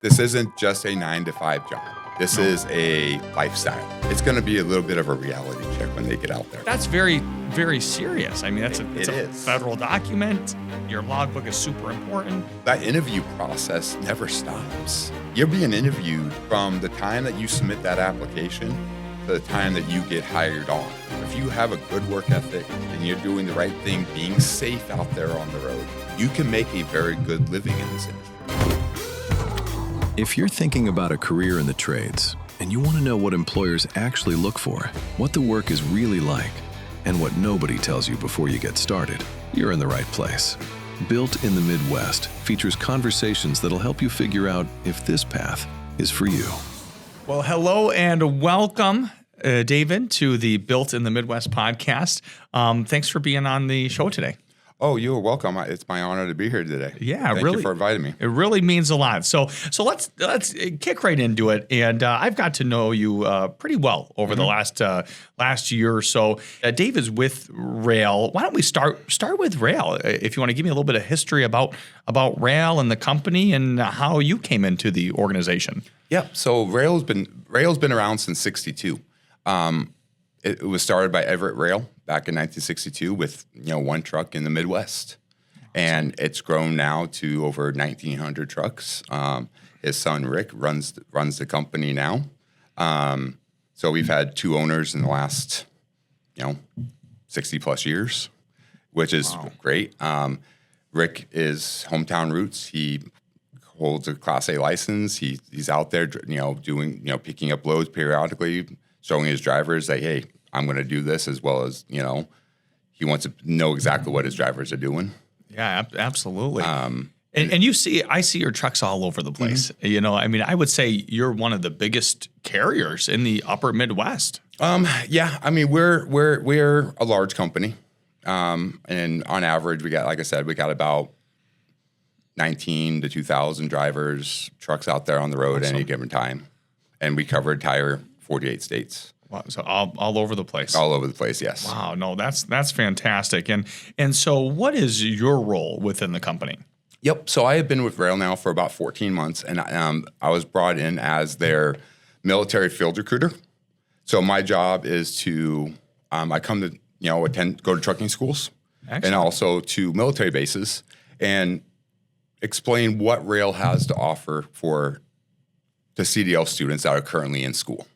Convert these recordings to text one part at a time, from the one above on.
This isn't just a 9-to-5 job. This is a lifestyle. It's going to be a little bit of a reality check when they get out there. That's very, very serious. I mean, it's a is. federal document. Your logbook is super important. That interview process never stops. You're being interviewed from the time that you submit that application to the time that you get hired on. If you have a good work ethic and you're doing the right thing, being safe out there on the road, you can make a very good living in this industry. If you're thinking about a career in the trades and you want to know what employers actually look for, what the work is really like, and what nobody tells you before you get started, you're in the right place. Built in the Midwest features conversations that'll help you figure out if this path is for you. Well, hello and welcome, David, to the Built in the Midwest podcast. Thanks for being on the show today. Oh, you're welcome. It's my honor to be here today. Yeah, Thank you for inviting me. It really means a lot. So let's kick right into it. And I've got to know you pretty well over the last year or so. Dave is with Roehl. Why don't we start with Roehl? If you want to give me a little bit of history about Roehl and the company and how you came into the organization. Yeah. So Roehl's been around since '62. It was started by Everett Roehl back in 1962 with one truck in the Midwest, and it's grown now to over 1,900 trucks. His son Rick runs the company now. So we've had two owners in the last 60 plus years, which is great. Rick is hometown roots. He holds a Class A license. He's out there doing picking up loads periodically, showing his drivers that, hey, I'm going to do this, as well as, he wants to know exactly what his drivers are doing. Yeah, absolutely. And I see your trucks all over the place. Mm-hmm. I would say you're one of the biggest carriers in the upper Midwest. Yeah. We're a large company. And on average, we got about 19 to 2,000 drivers, trucks out there on the road at any given time. And we cover entire 48 states. Wow, so all over the place. All over the place, yes. Wow, no, that's fantastic. And so, what is your role within the company? Yep. So I have been with Roehl now for about 14 months, and I was brought in as their military field recruiter. So my job is to I come to go to trucking schools. Excellent. And also to military bases and explain what Roehl has to offer for the CDL students that are currently in school.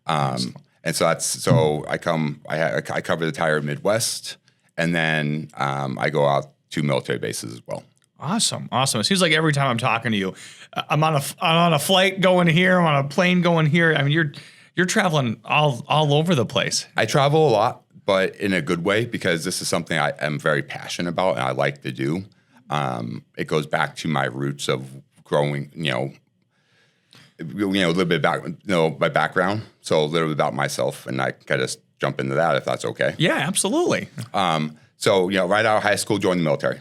And so I cover the entire Midwest, and then I go out to military bases as well. Awesome. It seems like every time I'm talking to you, I'm on a flight going here, I'm on a plane going here. I mean, you're traveling all over the place. I travel a lot, but in a good way, because this is something I am very passionate about and I like to do. It goes back to my roots of growing, a little bit about my background, so a little bit about myself, and I can just jump into that if that's okay. Yeah, absolutely. So right out of high school, joined the military.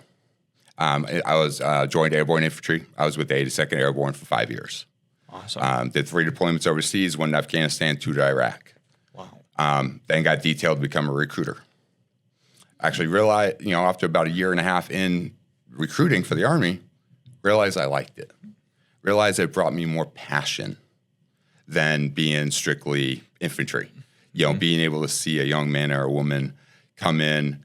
I was joined Airborne infantry. I was with the 82nd Airborne for 5 years. Awesome. Did 3 deployments overseas, 1 to Afghanistan, 2 to Iraq. Wow. Then got detailed to become a recruiter. Actually realized, after about a year and a half in recruiting for the Army, realized I liked it. Realized it brought me more passion than being strictly infantry. Being able to see a young man or a woman come in,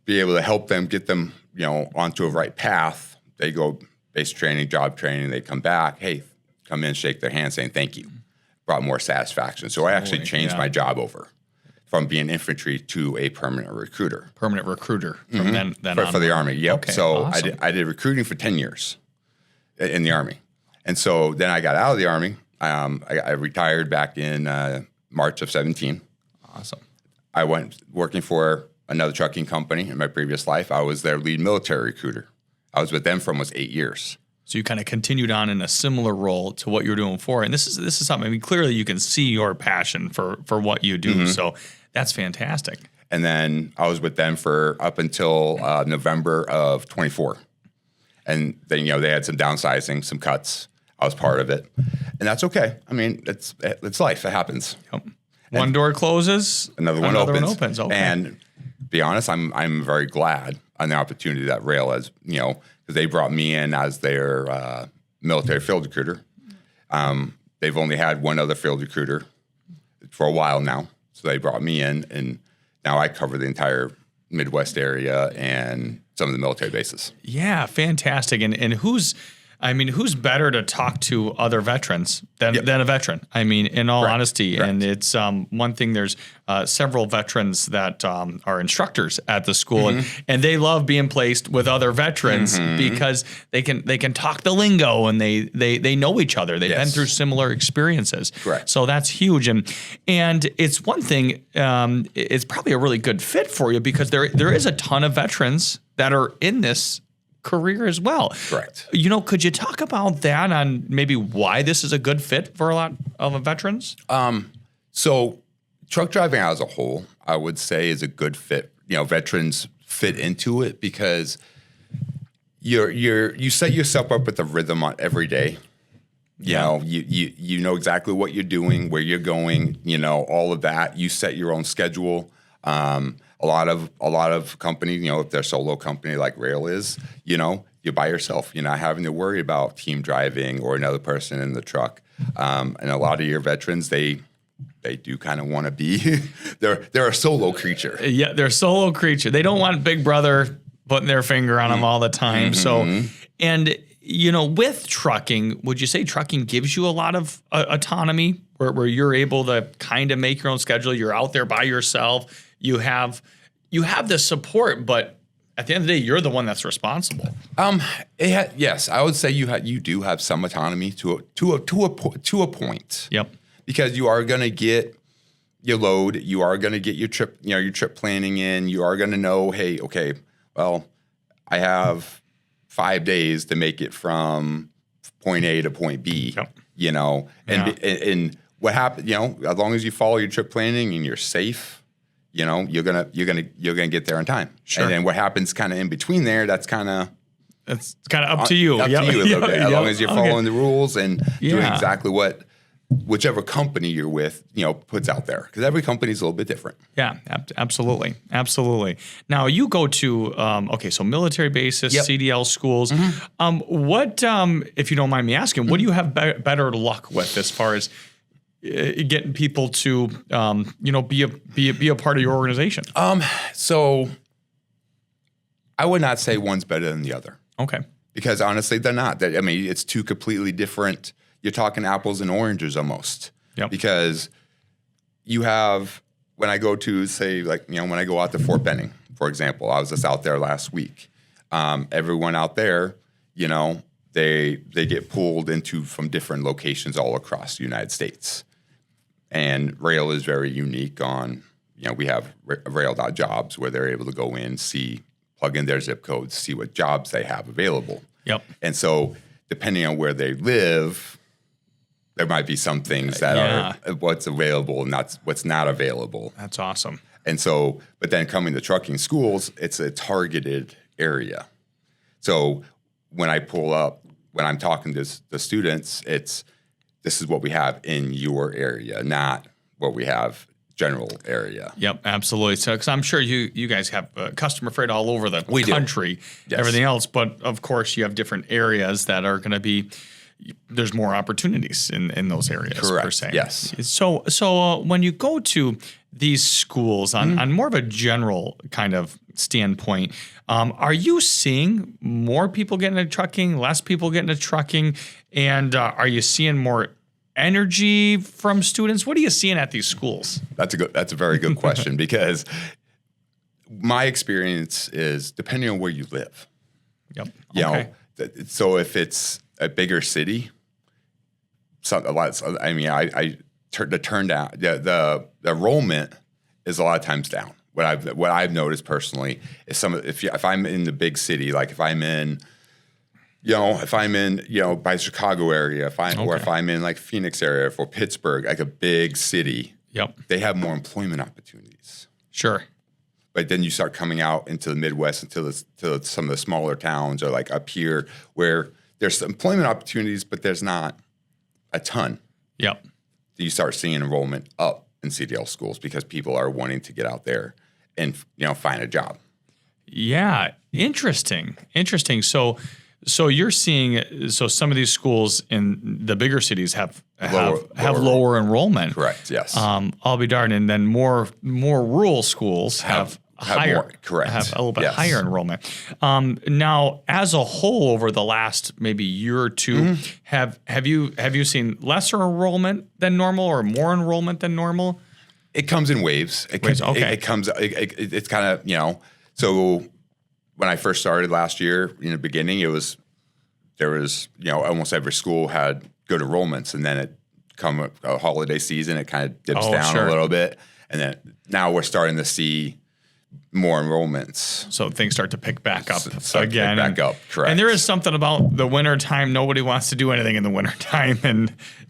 be able to help them, get them, onto a right path. They go basic training, job training, they come back, hey, come in, shake their hand, saying thank you. Brought more satisfaction. So I actually changed my job over from being infantry to a permanent recruiter. Permanent recruiter from then on. For the Army, yep. Okay, so awesome. I did recruiting for 10 years in the Army. And so then I got out of the Army. I retired back in March of 17. Awesome. I went working for another trucking company in my previous life. I was their lead military recruiter. I was with them for almost 8 years. So you kind of continued on in a similar role to what you were doing before. And this is something, clearly you can see your passion for what you do. Mm-hmm. So that's fantastic. And then I was with them for up until November of 24. And then, they had some downsizing, some cuts. I was part of it. And that's okay. It's life. It happens. Yep. One door closes, another one opens. Okay. And be honest, I'm very glad on the opportunity that Roehl has, because they brought me in as their military field recruiter. They've only had one other field recruiter for a while now. So they brought me in, and now I cover the entire Midwest area and some of the military bases. Yeah, fantastic. And who's better to talk to other veterans than a veteran? I mean, in all honesty. Correct. And it's one thing, there's several veterans that are instructors at the school, and they love being placed with other veterans because they can talk the lingo, and they know each other. They've been through similar experiences. Correct. So that's huge. And it's one thing, it's probably a really good fit for you because there is a ton of veterans that are in this career as well. Correct. Could you talk about that on maybe why this is a good fit for a lot of veterans? So truck driving as a whole, I would say, is a good fit. Veterans fit into it because you set yourself up with a rhythm on every day. You know exactly what you're doing, where you're going, all of that. You set your own schedule. A lot of companies, if they're a solo company like Roehl is, you're by yourself. You're not having to worry about team driving or another person in the truck. And a lot of your veterans, they do kind of want to be, they're a solo creature. Yeah, they're a solo creature. They don't want Big Brother putting their finger on them all the time. So, and with trucking, would you say trucking gives you a lot of autonomy where you're able to kind of make your own schedule? You're out there by yourself. You have the support, but at the end of the day, you're the one that's responsible. Yes, I would say you do have some autonomy to a point. Yep. Because you are going to get your load, you are going to get your trip planning in. You are going to know, hey, okay, well, I have 5 days to make it from point A to point B. Yep. And what happened? As long as you follow your trip planning and you're safe. You're gonna get there on time. Sure. And then what happens kind of in between there, that's kind of up to you. Up to you a little bit. As long as you're following the rules and doing Yeah. exactly what whichever company you're with, puts out there. Because every company is a little bit different. Yeah, absolutely. Absolutely. Now you go to, so military bases, CDL schools. What, if you don't mind me asking, what do you have better luck with as far as getting people to, be a part of your organization? So I would not say one's better than the other. Okay. Because honestly, they're not. It's two completely different. You're talking apples and oranges almost. Yep. Because you have, when I go to, say, when I go out to Fort Benning, for example, I was just out there last week. Everyone out there, they get pulled from different locations all across the United States. And Roehl is very unique on, we have Roehl.jobs where they're able to go in, plug in their zip codes, see what jobs they have available. Yep. And so depending on where they live, there might be some things that are what's available and what's not available. That's awesome. And so, but then coming to trucking schools, it's a targeted area. So when I pull up, when I'm talking to the students, this is what we have in your area, not what we have general area. Yep, absolutely. So, because I'm sure you guys have customer freight all over the country, Yes. everything else, but of course you have different areas that are going to be. There's more opportunities in those areas. Correct. Per se. Yes. So when you go to these schools on more of a general kind of standpoint, are you seeing more people getting into trucking, less people getting into trucking, and are you seeing more energy from students? What are you seeing at these schools? That's a very good question because my experience is depending on where you live. Yep. So if it's a bigger city, the enrollment is a lot of times down. What I've noticed personally is if I'm in the big city, like if I'm in by Chicago area, or if I'm in like Phoenix area or Pittsburgh, like a big city, they have more employment opportunities. Sure. But then you start coming out into the Midwest, to some of the smaller towns, or like up here where there's employment opportunities, but there's not a ton. Yep. You start seeing enrollment up in CDL schools because people are wanting to get out there and find a job. Yeah, interesting. So you're seeing, so some of these schools in the bigger cities have lower enrollment. Correct. Yes. I'll be darned. And then more rural schools have higher, more, correct. Have a little bit Yes. higher enrollment. Now, as a whole, over the last maybe year or two, have you seen lesser enrollment than normal or more enrollment than normal? It comes in waves. Okay. It's kind of, so when I first started last year, in the beginning, there was almost every school had good enrollments, and then it come a holiday season, it kind of dips down a little bit, and then now we're starting to see more enrollments. So things start to pick back up again. Correct. And there is something about the winter time. Nobody wants to do anything in the winter time.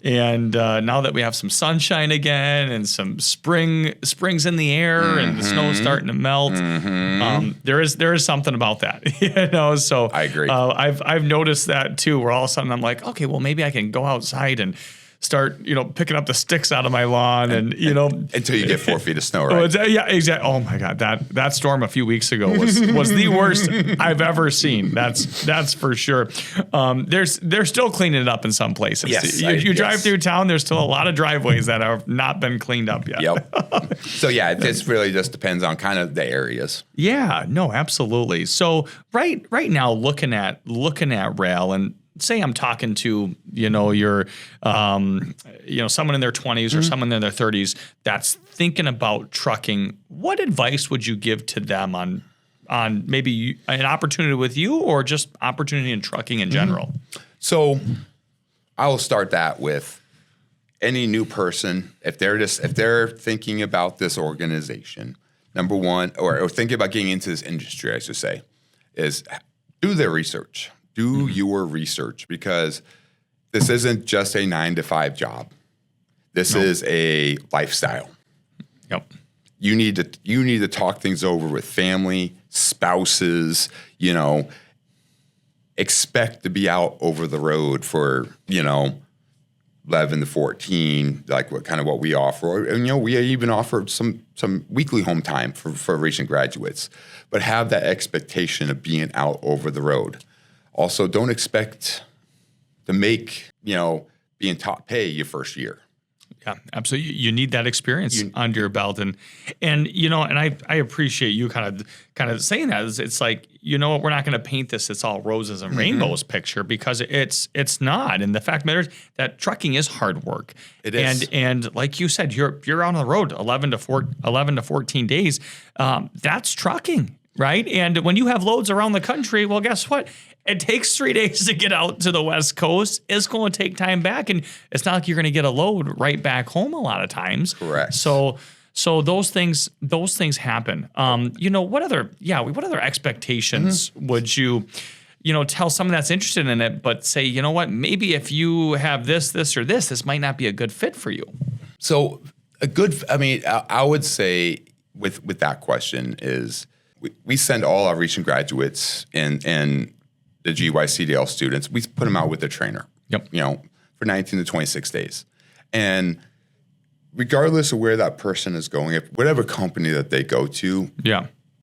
And now that we have some sunshine again and some springs in the air and the snow's starting to melt, there is something about that. So I agree. I've noticed that too, where all of a sudden I'm like, okay, well maybe I can go outside and start, picking up the sticks out of my lawn and until you get 4 feet of snow, right? Yeah, exactly. Oh my God, that storm a few weeks ago was the worst I've ever seen. That's for sure. They're still cleaning it up in some places. Yes, you drive through town, there's still a lot of driveways that have not been cleaned up yet. Yep. So yeah, this really just depends on kind of the areas. Yeah, no, absolutely. So right now, looking at Roehl, and say I'm talking to, your, someone in their 20s or someone in their 30s that's thinking about trucking. What advice would you give to them on maybe an opportunity with you or just opportunity in trucking in general? So I will start that with any new person. If they're thinking about this organization, number one, or thinking about getting into this industry, I should say, is do their research. Do your research, because this isn't just a 9-to-5 job. This is a lifestyle. Yep. You need to talk things over with family, spouses. Expect to be out over the road for 11 to 14, like what we offer. And we even offer some weekly home time for recent graduates, but have that expectation of being out over the road. Also, don't expect to make, being top pay your first year. Yeah, absolutely. You need that experience under your belt, and I appreciate you kind of saying that. It's like, we're not going to paint this "it's all roses and rainbows" picture, because it's not. And the fact of the matter is that trucking is hard work. It is. And like you said, you're on the road 11 to 14 days. That's trucking, right? And when you have loads around the country, well, guess what? It takes 3 days to get out to the West Coast. It's going to take time back, and it's not like you're going to get a load right back home a lot of times. Correct. So those things happen. What other expectations would you tell someone that's interested in it, but say, you know what, maybe if you have this, or this might not be a good fit for you. So I would say with that question is we send all our recent graduates and the GY CDL students, we put them out with a trainer. Yep. For 19 to 26 days. And regardless of where that person is going, if whatever company that they go to,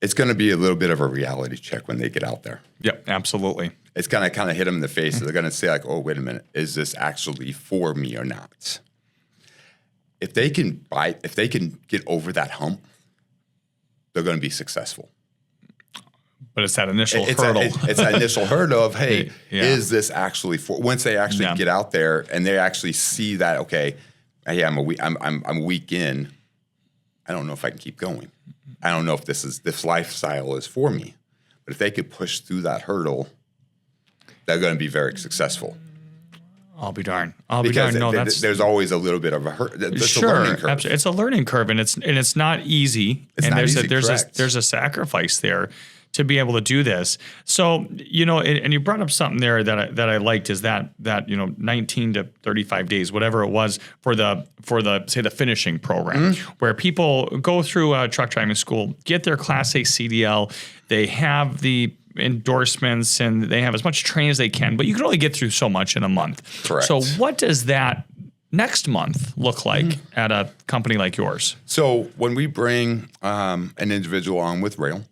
it's going to be a little bit of a reality check when they get out there. Yep, absolutely. It's going to kind of hit them in the face. They're going to say like, oh, wait a minute, is this actually for me or not? If they can get over that hump, they're going to be successful. But it's that initial hurdle. It's that initial hurdle of, hey, is this actually for? Once they actually get out there and they actually see that, okay, hey, I'm a week in. I don't know if I can keep going. I don't know if this lifestyle is for me. But if they could push through that hurdle, they're going to be very successful. I'll be darned. No, there's always a little bit of a hurdle. It's a learning curve. Absolutely. It's a learning curve, and it's not easy. There's a sacrifice there to be able to do this. So, and you brought up something there that I liked, is that 19 to 35 days, whatever it was, for the say the finishing program, where people go through a truck driving school, get their Class A CDL, they have the endorsements, and they have as much training as they can, but you can only get through so much in a month. Correct. So what does that next month look like at a company like yours? So when we bring an individual on with Roehl,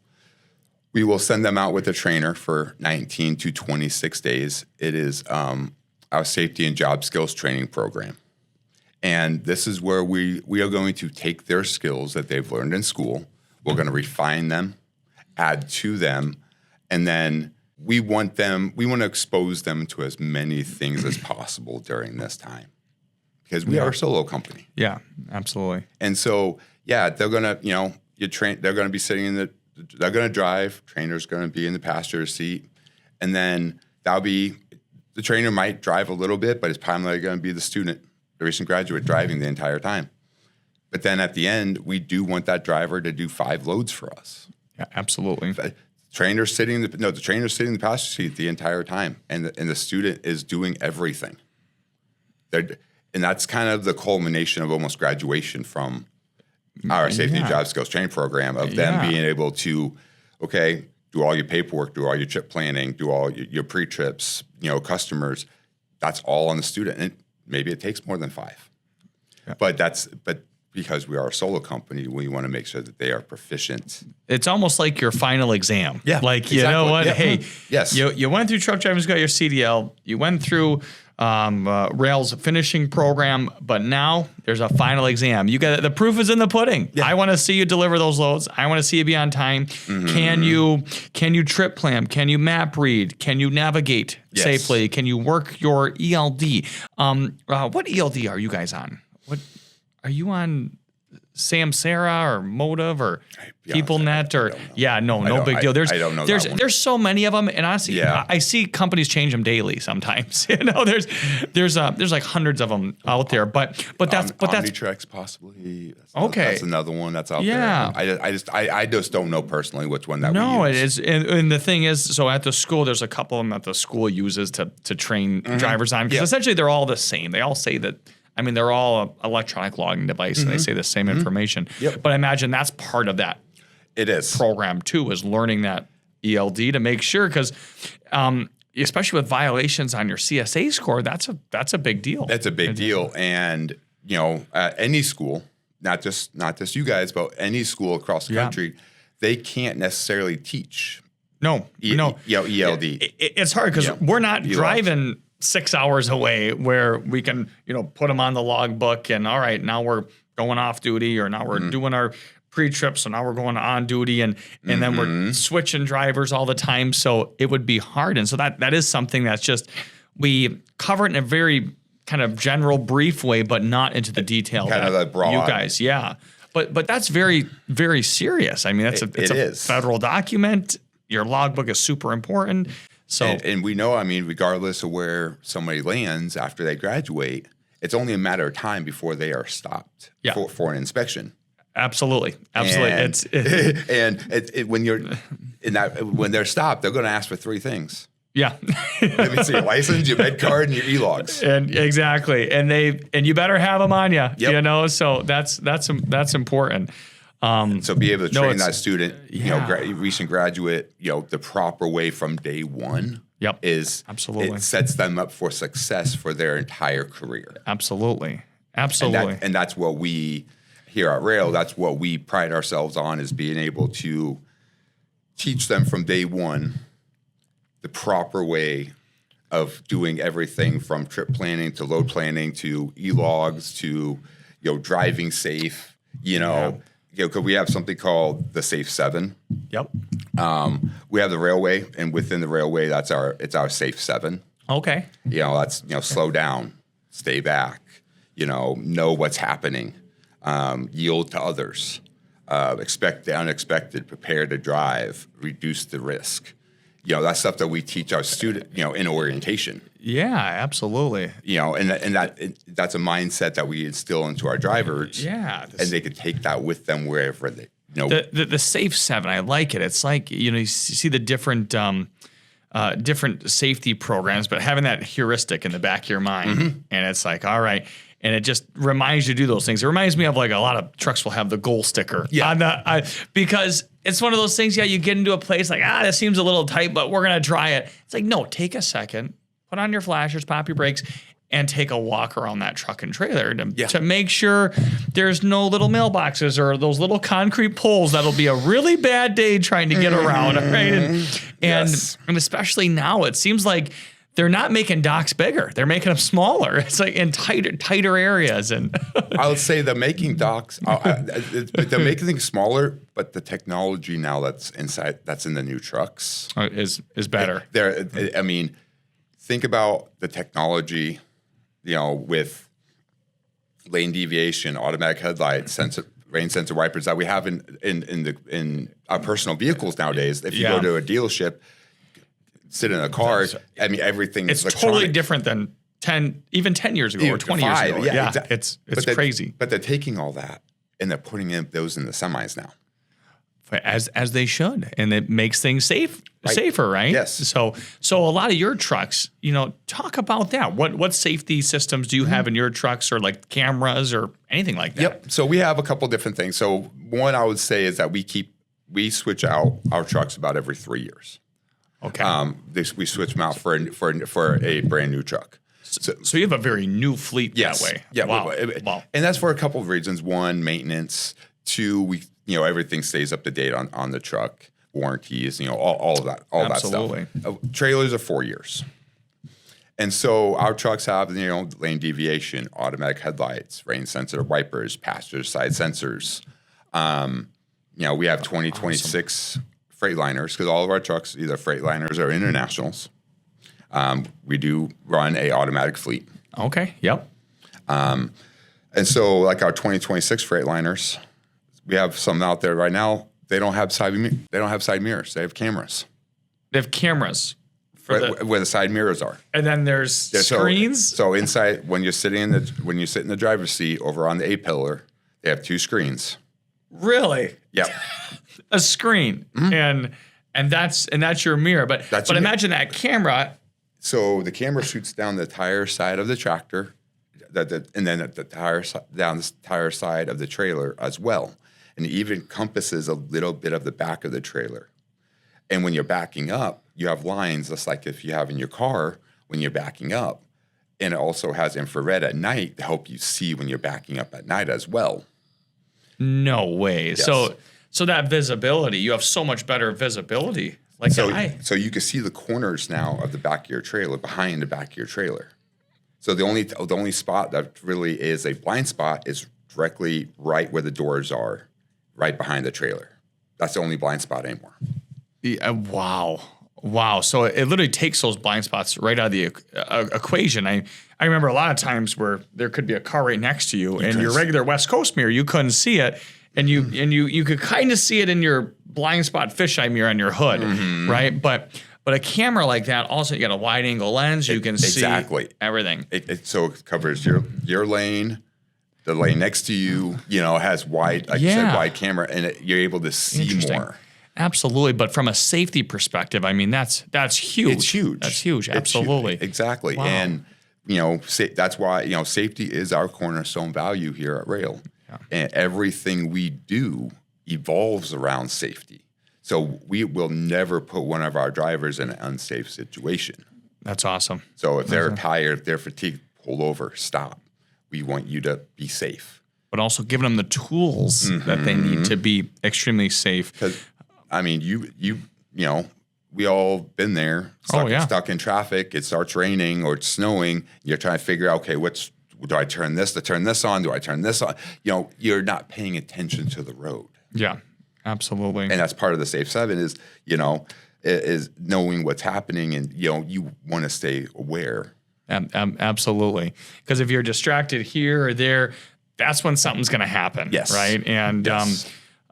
We will send them out with a trainer for 19 to 26 days. It is our safety and job skills training program. And this is where we are going to take their skills that they've learned in school. We're going to refine them, add to them, and then we want to expose them to as many things as possible during this time, because we are a solo company. Yeah, absolutely. And so, yeah, they're going to, they're going to be sitting they're going to drive, trainer's going to be in the passenger seat, and then the trainer might drive a little bit, but it's primarily going to be the student, the recent graduate, driving the entire time. But then at the end, we do want that driver to do 5 loads for us. Yeah, absolutely. The trainer's sitting in the passenger seat the entire time, and the student is doing everything. And that's kind of the culmination of almost graduation from our safety and job skills training program, of them being able to, do all your paperwork, do all your trip planning, do all your pre-trips, customers. That's all on the student. And maybe it takes more than 5. Yeah. But because we are a solo company, we want to make sure that they are proficient. It's almost like your final exam. Yeah, like, exactly. You know what? Yeah. Hey, yes. You went through truck driving, you got your CDL. You went through Roehl's finishing program, but now there's a final exam. The proof is in the pudding. Yeah. I want to see you deliver those loads. I want to see you be on time. Mm-hmm. Can you trip plan? Can you map read? Can you navigate safely? Can you work your ELD? What ELD are you guys on? What are you on? Samsara or Motive or PeopleNet or no big deal. I don't know. There's so many of them, and honestly, I see companies change them daily. Sometimes, there's like hundreds of them out there. But that's Omnitrex possibly. That's another one that's out there. I just don't know personally which one that. No, we it is, and the thing is, so at the school, there's a couple of them that the school uses to train drivers on, because essentially they're all the same. They all say that. I mean, they're all an electronic logging device, and they say the same information. Yep. But I imagine that's part of that. It is program too, is learning that ELD to make sure, because especially with violations on your CSA score, that's a big deal. That's a big deal, and any school, not just you guys, but any school across the country, they can't necessarily teach. ELD. It's hard because we're not driving 6 hours away where we can, put them on the logbook and all right, now we're going off duty, or now we're doing our pre-trips, so now we're going on duty, and then we're switching drivers all the time. So it would be hard. And so that is something that's just, we cover it in a very kind of general, brief way, but not into the detail. Kind of that broad. You guys, But that's very, very serious. I mean, it's a federal document. Your logbook is super important. So, and we know, regardless of where somebody lands after they graduate, it's only a matter of time before they are stopped for an inspection. Absolutely. And when they're stopped, they're going to ask for 3 things. Yeah. Let me see your license, your med card, and your e-logs. And exactly. And you better have them on you. Yep. So that's important. So be able to train that student, recent graduate, the proper way from day one. Yep. Is absolutely, it sets them up for success for their entire career. Absolutely. And that's what we here at Roehl, that's what we pride ourselves on, is being able to teach them from day one the proper way of doing everything from trip planning to load planning to e-logs to driving safe. Because we have something called the Safe 7. Yep. We have the railway, and within the railway, it's our Safe 7. Okay. That's slow down, stay back, know what's happening, yield to others, expect the unexpected, prepare to drive, reduce the risk. That's stuff that we teach our student, in orientation. Yeah, absolutely. And that's a mindset that we instill into our drivers. Yeah. And they could take that with them wherever they, The Safe 7, I like it. It's like, you see the different safety programs, but having that heuristic in the back of your mind. And it's like, all right. And it just reminds you to do those things. It reminds me of like a lot of trucks will have the goal sticker on because it's one of those things. You get into a place like, this seems a little tight, but we're going to try it. It's like, no, take a second, put on your flashers, pop your brakes, and take a walk around that truck and trailer to make sure there's no little mailboxes or those little concrete poles. That'll be a really bad day trying to get around, right? And especially now, it seems like they're not making docks bigger. They're making them smaller. It's like in tighter areas. And I would say they're making docks, they're making things smaller, but the technology now that's in the new trucks is better. I mean, think about the technology, with lane deviation, automatic headlights, rain sensor wipers that we have in our personal vehicles nowadays. If you go to a dealership, sit in a car, I mean, everything is electronic. Totally different than 10 years ago or 20 years ago. Yeah, exactly. It's crazy. But they're taking all that and they're putting those in the semis now. As they should, and it makes things safer, right? Yes. So a lot of your trucks, talk about that. What safety systems do you have in your trucks, or like cameras or anything like that? Yep. So we have a couple different things. So one I would say is that we switch out our trucks about every 3 years. Okay. We switch them out for a brand new truck. So you have a very new fleet that way. Yeah. Wow. And that's for a couple of reasons. One, maintenance. Two, everything stays up to date on the truck, warranties, all of that, Absolutely. That stuff. Trailers are 4 years. And so our trucks have, lane deviation, automatic headlights, rain sensor wipers, passenger side sensors. We have 2026 Freightliners, because all of our trucks, either Freightliners or Internationals. We do run a automatic fleet. Okay. Yep. And so like our 2026 Freightliners, we have some out there right now. They don't have side mirrors. They have cameras. They have cameras where the side mirrors are. And then there's screens. So inside, when you sit in the driver's seat over on the A-pillar, they have 2 screens. Really? Yep. A screen. And that's your mirror. But imagine that camera. So the camera shoots down the tire side of the tractor, and then at the down the tire side of the trailer as well. And it even encompasses a little bit of the back of the trailer. And when you're backing up, you have lines just like if you have in your car when you're backing up. And it also has infrared at night to help you see when you're backing up at night as well. No way. Yes. So that visibility, you have so much better visibility. So you can see the corners now of the back of your trailer behind the back of your trailer. So the only spot that really is a blind spot is directly right where the doors are, right behind the trailer. That's the only blind spot anymore. Yeah, wow. So it literally takes those blind spots right out of the equation. I remember a lot of times where there could be a car right next to you, and your regular West Coast mirror, you couldn't see it, and you could kind of see it in your blind spot fisheye mirror on your hood, right? But a camera like that, also you got a wide angle lens, you can see everything. So it covers your lane, the lane next to you, has wide, like you said, wide camera, and you're able to see more. Absolutely, but from a safety perspective, I mean that's huge. It's huge. That's huge. Absolutely, exactly. Wow. And that's why safety is our cornerstone value here at Roehl, and everything we do evolves around safety. So we will never put one of our drivers in an unsafe situation. That's awesome. So if they're tired, if they're fatigued, pull over, stop. We want you to be safe, but also giving them the tools that they need to be extremely safe. I mean, we all been there, stuck in traffic. It starts raining or it's snowing. You're trying to figure out, okay, do I turn this to turn this on? Do I turn this on? You're not paying attention to the road. Yeah, absolutely. And that's part of the Safe 7 is knowing what's happening, and you want to stay aware. Absolutely, because if you're distracted here or there, that's when something's going to happen. Yes. Right. And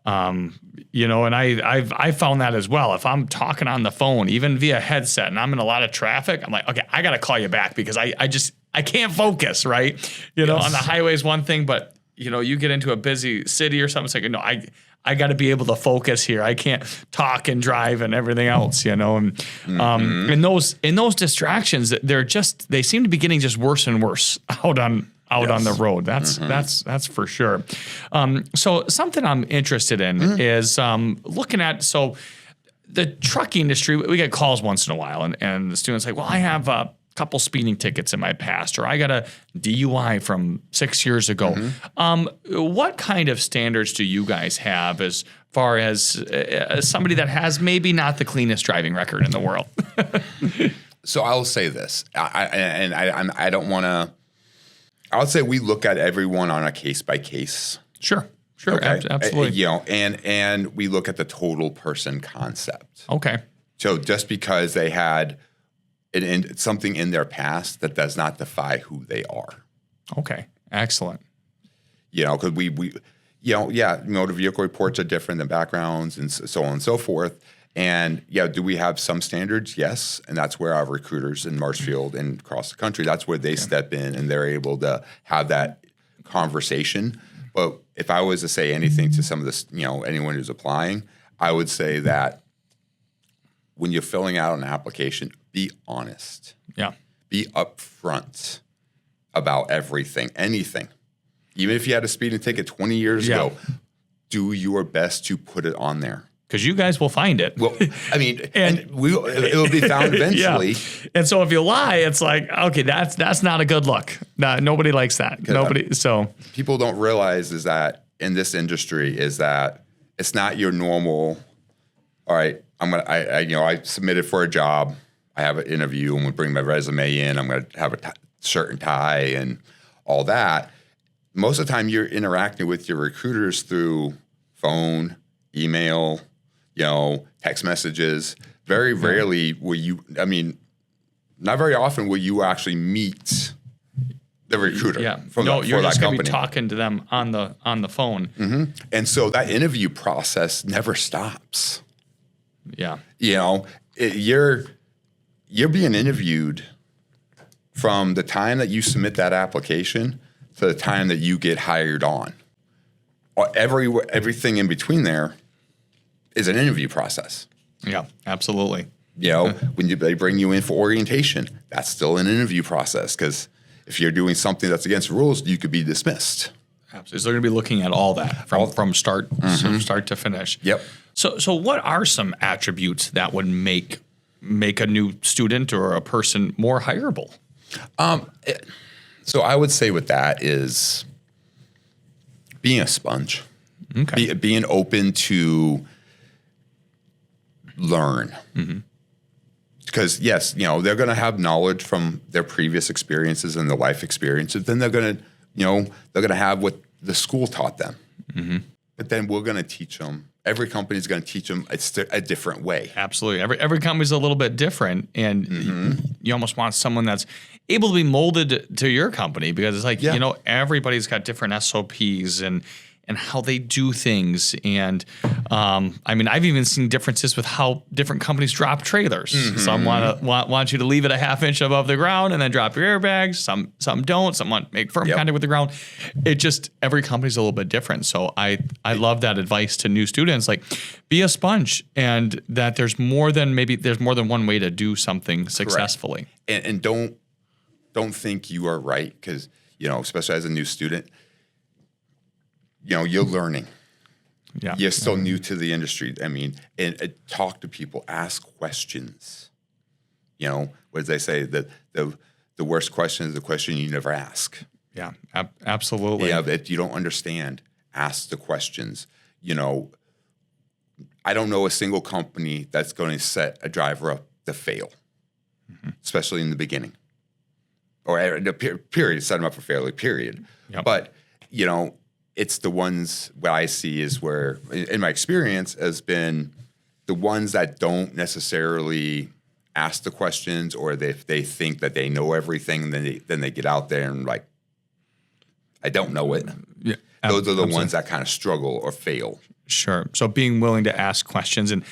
and I found that as well. If I'm talking on the phone, even via headset, and I'm in a lot of traffic, I'm like, okay, I got to call you back because I can't focus, right? On the highway is one thing, but you get into a busy city or something, it's like, no, I got to be able to focus here. I can't talk and drive and everything else, and those distractions, they seem to be getting just worse and worse out on the road. That's for sure. So something I'm interested in is looking at the truck industry. We get calls once in a while, and the students like, well, I have couple speeding tickets in my past, or I got a DUI from 6 years ago. What kind of standards do you guys have as far as somebody that has maybe not the cleanest driving record in the world? So I'll say this, I don't want to. I would say we look at everyone on a case by case. Sure, Okay? absolutely. You know, and we look at the total person concept. Okay. So just because they had something in their past, that does not defy who they are. Okay. Excellent. You know, because we motor vehicle reports are different than backgrounds and so on and so forth. And do we have some standards? Yes. And that's where our recruiters in Marshfield and across the country, that's where they step in and they're able to have that conversation. But if I was to say anything to some of this, anyone who's applying, I would say that when you're filling out an application, be honest. Yeah. Be upfront about everything, anything. Even if you had a speeding ticket 20 years ago, do your best to put it on there. Because you guys will find it. Well, I mean, it will be found eventually. Yeah. And so if you lie, it's like, okay, that's not a good look. Nobody likes that. Nobody. So people don't realize is that in this industry is that it's not your normal. All right, I submitted for a job. I have an interview. I'm gonna bring my resume in. I'm gonna have a shirt and tie and all that. Most of the time, you're interacting with your recruiters through phone, email, text messages. Very rarely will you. I mean, not very often will you actually meet the recruiter. Yeah. From you're just that going to company. be talking to them on the phone. Mm-hmm. And so that interview process never stops. Yeah. You're being interviewed from the time that you submit that application to the time that you get hired on. Everything in between there is an interview process. Yeah, absolutely. When they bring you in for orientation, that's still an interview process because if you're doing something that's against the rules, you could be dismissed. Absolutely. So they're going to be looking at all that from start to finish. Yep. So what are some attributes that would make a new student or a person more hireable? So I would say with that is being a sponge. Okay. Being open to learn. Because yes, they're going to have knowledge from their previous experiences and their life experiences. Then they're going to have what the school taught them. But then we're going to teach them. Every company is going to teach them a different way. Absolutely. Every company's a little bit different, and you almost want someone that's able to be molded to your company because it's like, everybody's got different SOPs and how they do things. And I've even seen differences with how different companies drop trailers. Some want you to leave it a half inch above the ground and then drop your airbags. Some don't. Some want to make firm contact with the ground. Every company's a little bit different. So I love that advice to new students, like be a sponge, and that there's more than one way to do something successfully. And don't think you are right because, especially as a new student, you're learning. Yeah. You're still new to the industry. And talk to people, ask questions. What do they say? The worst question is the question you never ask. Yeah, absolutely. Yeah, if you don't understand, ask the questions. I don't know a single company that's going to set a driver up to fail, especially in the beginning. Or the period, set them up for failure, period. Yep. But, it's the ones what I see is where, in my experience, has been the ones that don't necessarily ask the questions, or they think that they know everything, and then they get out there and like, I don't know it. Yeah, those are the ones that kind of struggle or fail. Sure. So being willing to ask questions, and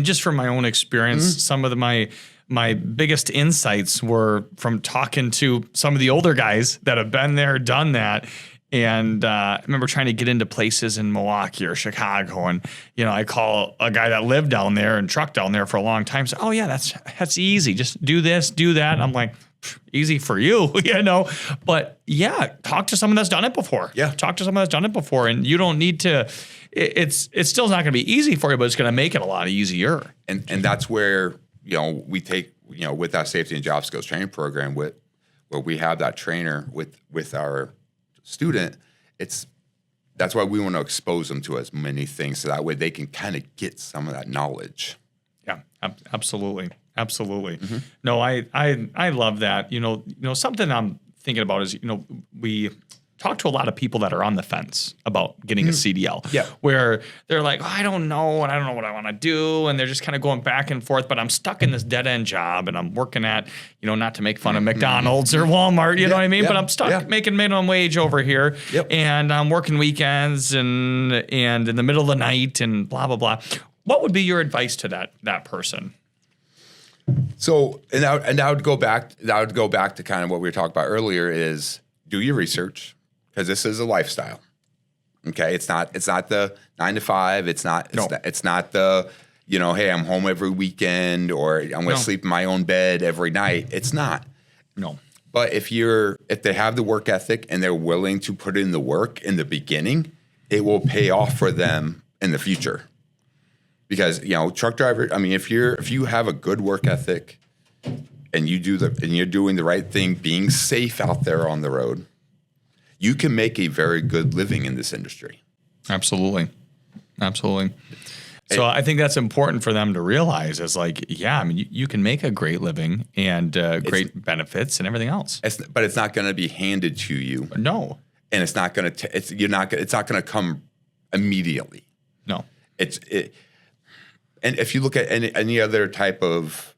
just from my own experience, some of my biggest insights were from talking to some of the older guys that have been there, done that. And I remember trying to get into places in Milwaukee or Chicago, and I call a guy that lived down there and trucked down there for a long time. So, oh yeah, that's easy. Just do this, do that. And I'm like, easy for you, But yeah, talk to someone that's done it before. Yeah, talk to someone that's done it before, and you don't need to. It's still not going to be easy for you, but it's going to make it a lot easier. And that's where we take with our safety and job skills training program, where we have that trainer with our student, that's why we want to expose them to as many things, so that way they can kind of get some of that knowledge. Yeah, absolutely. No, I love that. Something I'm thinking about is, we talk to a lot of people that are on the fence about getting a CDL. Yeah. Where they're like, I don't know, and I don't know what I want to do, and they're just kind of going back and forth, but I'm stuck in this dead-end job, and I'm working at, not to make fun of McDonald's or Walmart, you know what I mean? But I'm stuck making minimum wage over here, and I'm working weekends and in the middle of the night and blah, blah, blah. What would be your advice to that person? So, and I would go back to kind of what we were talking about earlier, is do your research, because this is a lifestyle. Okay, it's not the 9 to 5. It's not the hey, I'm home every weekend, or I'm going to sleep in my own bed every night. It's not. No. But if they have the work ethic and they're willing to put in the work in the beginning, it will pay off for them in the future. Because truck driver, if you have a good work ethic and you're doing the right thing, being safe out there on the road, you can make a very good living in this industry. Absolutely. So I think that's important for them to realize, is like, you can make a great living and great benefits and everything else. But it's not going to be handed to you. No. And it's not going to. It's not going to come immediately. No. And if you look at any other type of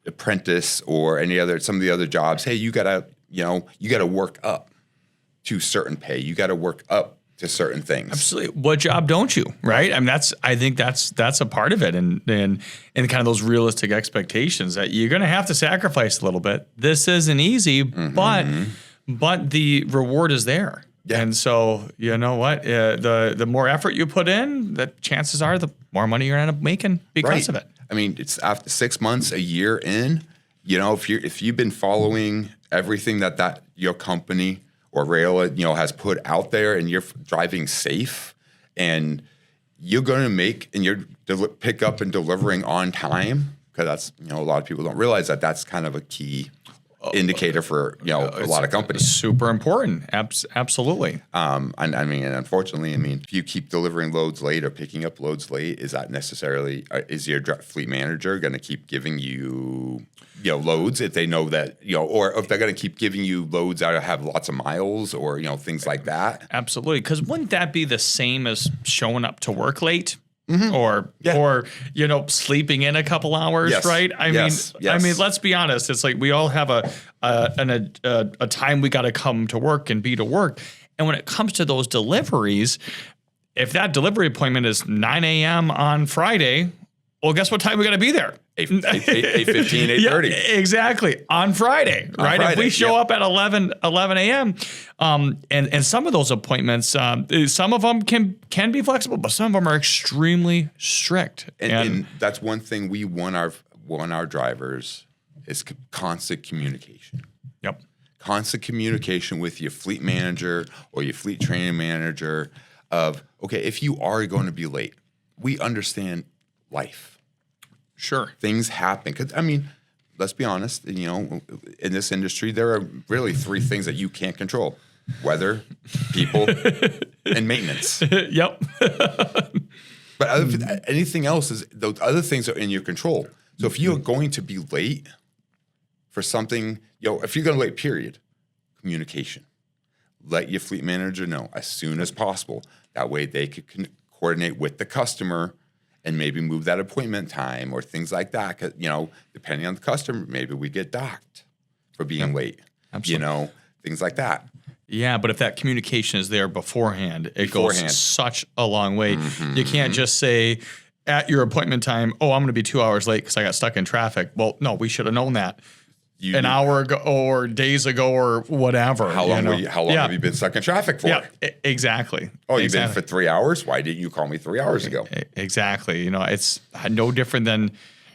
apprentice or some of the other jobs, hey, you gotta work up to certain pay. You got to work up to certain things. Absolutely. What job don't you? Right. I think that's a part of it, and kind of those realistic expectations that you're going to have to sacrifice a little bit. This isn't easy, but the reward is there. Yeah. And so, you know what? The more effort you put in, the chances are the more money you're going to end up making because of it. It's after 6 months, a year in, if you've been following everything that your company or Roehl, has put out there, and you're driving safe, and you're going to make, and you're pick up and delivering on time, because that's, a lot of people don't realize that's kind of a key indicator for a lot of companies. Super important. Absolutely. And unfortunately, if you keep delivering loads late or picking up loads late, is that necessarily is your fleet manager going to keep giving you loads if they know that or if they're going to keep giving you loads that have lots of miles or things like that? Absolutely. Because wouldn't that be the same as showing up to work late? Or sleeping in a couple hours, right? I mean, let's be honest. It's like we all have a time we got to come to work and be to work. And when it comes to those deliveries, if that delivery appointment is 9 a.m. on Friday, well, guess what time we got to be there? 8:15, 8:30. Yeah, exactly. On Friday, right? If we show up at 11 a.m., and some of those appointments, some of them can be flexible, but some of them are extremely strict. And that's one thing we want our drivers is constant communication. Yep. Constant communication with your fleet manager or your fleet training manager of, okay, if you are going to be late, we understand life. Sure. Things happen. Because, let's be honest, in this industry, there are really 3 things that you can't control: weather, people, and maintenance. Yep. But anything else those other things are in your control. So if you're going to be late for something, if you're going to late, period, communication. Let your fleet manager know as soon as possible. That way they could coordinate with the customer and maybe move that appointment time or things like that. 'Cause, depending on the customer, maybe we get docked for being late. Absolutely. Things like that. Yeah, but if that communication is there beforehand, it goes such a long way. You can't just say at your appointment time, I'm going to be 2 hours late because I got stuck in traffic. Well, no, we should have known that. An hour ago or days ago or whatever. How long have you been stuck in traffic for? Yeah, exactly. Oh, you've been for 3 hours? Why didn't you call me 3 hours ago? Exactly. It's no different than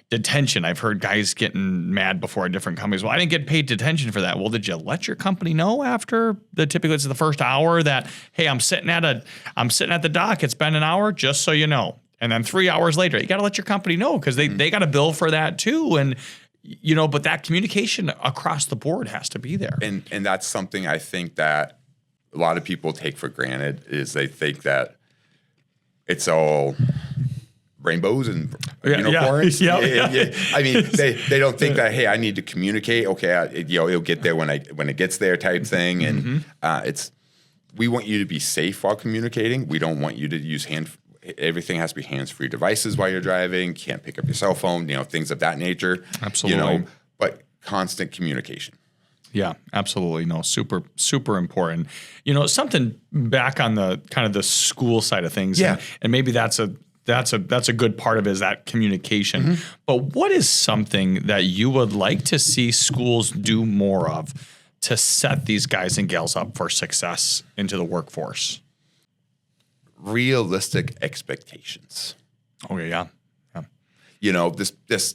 detention. I've heard guys getting mad before at different companies. Well, I didn't get paid detention for that. Well, did you let your company know after typically it's the first hour that, hey, I'm sitting at the dock. It's been an hour, just so you know. And then 3 hours later, you got to let your company know because they got a bill for that too. And but that communication across the board has to be there. And that's something I think that a lot of people take for granted is they think that it's all rainbows and unicorns. Yeah. I mean, they don't think that, hey, I need to communicate. Okay, it'll get there when it gets there type thing. And we want you to be safe while communicating. We don't want you to use everything has to be hands-free devices while you're driving. Can't pick up your cell phone, things of that nature. Absolutely. But constant communication. Yeah, absolutely. No, super, super important. Something back on the kind of the school side of things. Yeah. And maybe that's a good part of it, is that communication. But what is something that you would like to see schools do more of to set these guys and gals up for success into the workforce? Realistic expectations. Okay, yeah. This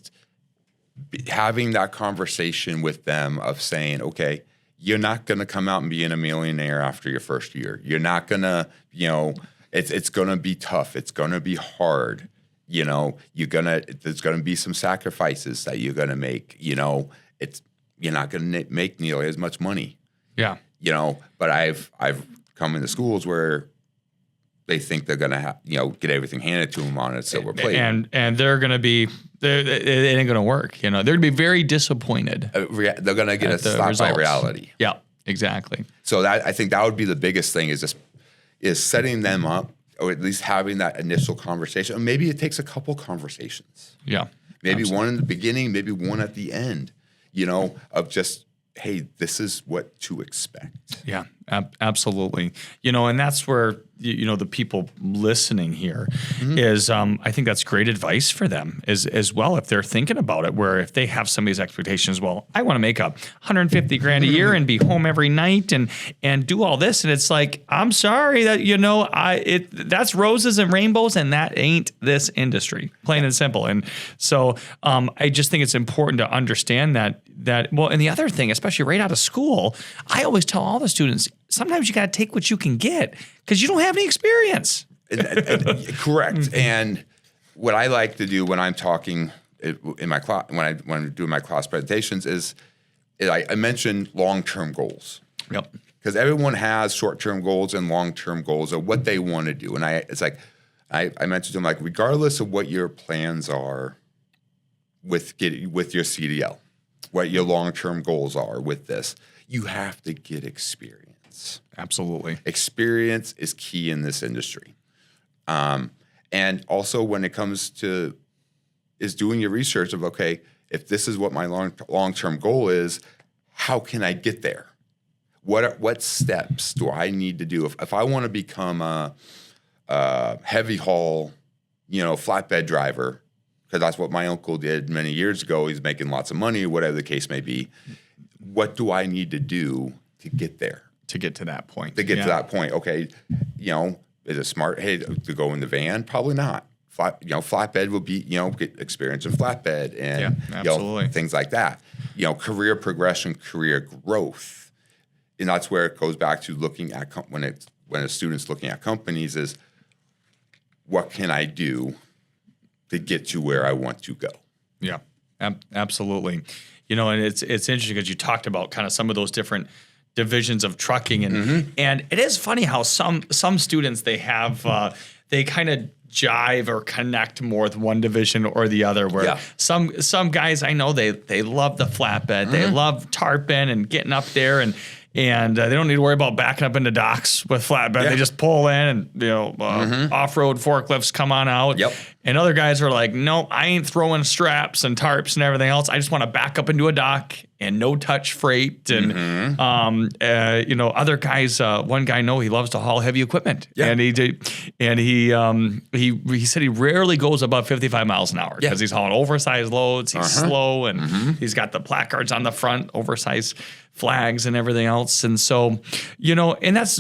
having that conversation with them of saying, okay, you're not going to come out and being a millionaire after your first year. You're not going to, it's going to be tough. It's going to be hard. There's going to be some sacrifices that you're going to make. You're not going to make nearly as much money. Yeah. But I've come into schools where they think they're going to get everything handed to them on a silver plate. And they're going to be, it ain't going to work. They're going to be very disappointed. They're going to get a slap by reality. Yeah, exactly. So I think that would be the biggest thing is setting them up, or at least having that initial conversation. Or maybe it takes a couple conversations. Yeah. Maybe one in the beginning, maybe one at the end, of just, hey, this is what to expect. Yeah, absolutely. And that's where, the people listening here is, I think that's great advice for them as well. If they're thinking about it, where if they have some of these expectations, well, I want to make up 150 grand a year and be home every night and do all this. And it's like, I'm sorry that, that's roses and rainbows, and that ain't this industry, plain and simple. And so I just think it's important to understand that, well, and the other thing, especially right out of school, I always tell all the students, sometimes you got to take what you can get because you don't have any experience. Correct. And what I like to do when I'm talking in my class, when I'm doing my class presentations, is I mention long-term goals. Yep. Because everyone has short-term goals and long-term goals of what they want to do. And I mentioned to them, like, regardless of what your plans are with your CDL, what your long-term goals are with this, you have to get experience. Absolutely. Experience is key in this industry. And also when it comes to doing your research of, okay, if this is what my long-term goal is, how can I get there? What steps do I need to do? If I want to become a heavy haul, flatbed driver, because that's what my uncle did many years ago. He's making lots of money, whatever the case may be. What do I need to do to get there? To get to that point. To that point, okay, is it smart? Hey, to go in the van? Probably not. Flatbed will be, get experience in flatbed and absolutely. Things like that. Career progression, career growth, and that's where it goes back to looking at when a student's looking at companies is, what can I do to get to where I want to go? Yeah, absolutely. And it's interesting because you talked about kind of some of those different divisions of trucking, and it is funny how some students they have they kind of jive or connect more with one division or the other. Where some guys I know they love the flatbed, they love tarping and getting up there and they don't need to worry about backing up into docks with flatbed. Yeah. They just pull in and off-road forklifts come on out. Yep. And other guys are like, no, I ain't throwing straps and tarps and everything else. I just want to back up into a dock and no touch freight. And other guys. One guy I know, he loves to haul heavy equipment. Yeah. And he said he rarely goes above 55 miles an hour because he's hauling oversized loads. He's slow and he's got the placards on the front, oversized flags and everything else. And so, and that's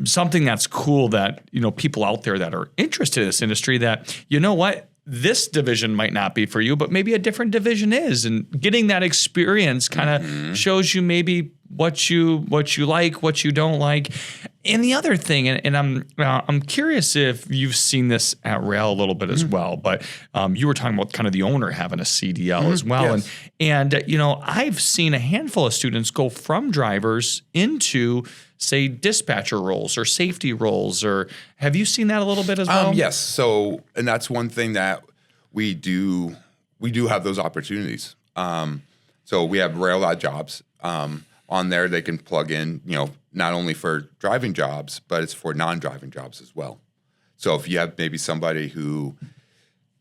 something that's cool that, people out there that are interested in this industry that, what, this division might not be for you, but maybe a different division is. And getting that experience kind of shows you maybe what you like, what you don't like. And the other thing, and I'm curious if you've seen this at Roehl a little bit as well, but you were talking about kind of the owner having a CDL as well, yes. and I've seen a handful of students go from drivers into, say, dispatcher roles or safety roles, or have you seen that a little bit as well? Yes. So, and that's one thing that we do have those opportunities. So we have Roehl jobs. On there, they can plug in, not only for driving jobs, but it's for non-driving jobs as well. So if you have maybe somebody who,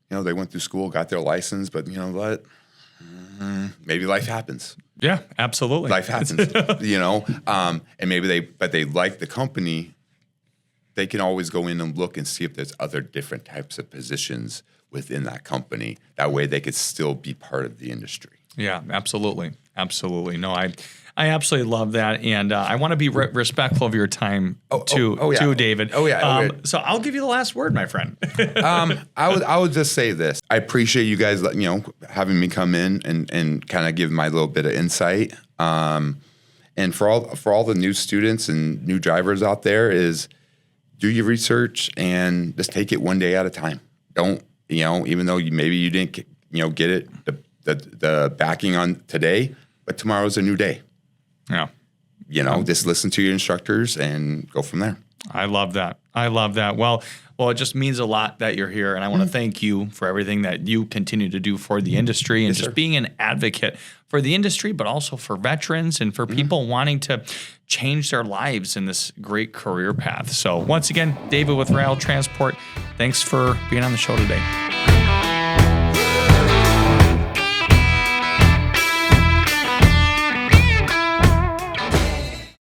they went through school, got their license, but you know what? Maybe life happens. Yeah, absolutely. Life happens, and maybe they like the company. They can always go in and look and see if there's other different types of positions within that company. That way they could still be part of the industry. Yeah, absolutely. Absolutely. No, I absolutely love that. And I want to be respectful of your time too, David. Oh, yeah. So I'll give you the last word, my friend. I would just say this. I appreciate you guys, having me come in and kind of give my little bit of insight. And for all the new students and new drivers out there is do your research and just take it one day at a time. Don't, even though maybe you didn't, get it, the backing on today, but tomorrow's a new day. Yeah. Just listen to your instructors and go from there. I love that. Well, it just means a lot that you're here, and I want to thank you for everything that you continue to do for the industry and just being an advocate for the industry, but also for veterans and for people wanting to change their lives in this great career path. So once again, David with Roehl Transport, thanks for being on the show today.